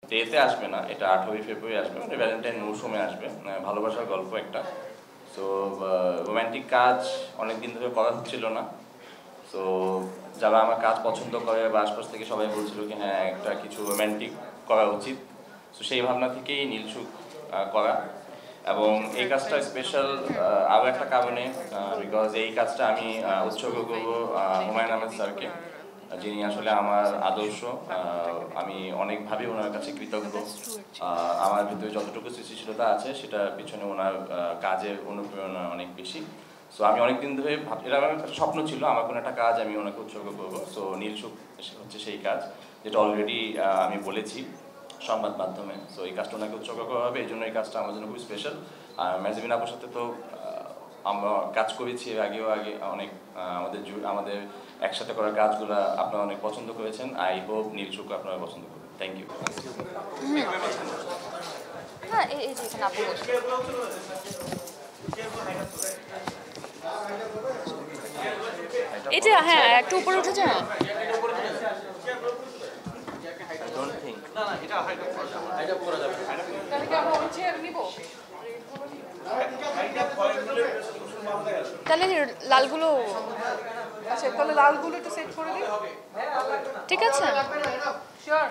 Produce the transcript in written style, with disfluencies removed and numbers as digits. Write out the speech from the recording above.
ডেতে আসবে না, এটা 8ই ফেব্রুয়ারি আসবে, মানে ভ্যালেন্টাইন মৌসুমে আসবে। ভালোবাসার গল্প একটা। সো রোম্যান্টিক কাজ অনেকদিন ধরে করা হচ্ছিল না। সো যারা আমার কাজ পছন্দ করে বা আশপাশ থেকে সবাই বলছিল কি হ্যাঁ একটা কিছু রোম্যান্টিক করা উচিত। সো সেই ভাবনা থেকেই নীলসুখ করা। এবং এই কাজটা স্পেশাল আরও একটা কারণে, বিকজ এই কাজটা আমি উৎসর্গ করবো হুমায়ুন আহমেদ স্যারকে, যিনি আসলে আমার আদর্শ। আমি অনেকভাবে ওনার কাছে কৃতজ্ঞ। আমার ভিতরে যতটুকু সৃষ্টিশীলতা আছে সেটার পিছনে ওনার কাজের অনুপ্রেরণা অনেক বেশি। সো আমি অনেকদিন ধরে এটা আমার একটা স্বপ্ন ছিল, আমার কোনো একটা কাজ আমি ওনাকে উৎসর্গ করবো। সো নীলসুখ হচ্ছে সেই কাজ, যেটা অলরেডি আমি বলেছি সংবাদ মাধ্যমে। সো এই কাজটা ওনাকে উৎসর্গ করা হবে, এই জন্য এই কাজটা আমার জন্য খুবই স্পেশাল। আর মেহজাবিন আপুর সাথে তো আমরা কাজ করেছি এর আগেও, অনেক আমাদের একসাথে করা কাজগুলো আপনারা অনেক পছন্দ করেছেন। আই হোপ নীলসুখ আপনারা পছন্দ করবেন। Thank you. হ্যাঁ, এই যে এখানে আপু বসে। এই যে হ্যাঁ একটু উপরে উঠে যায়। তাহলে লালগুলো, আচ্ছা তাহলে লালগুলো একটু সেট করে দিই। ঠিক আছে। শিওর।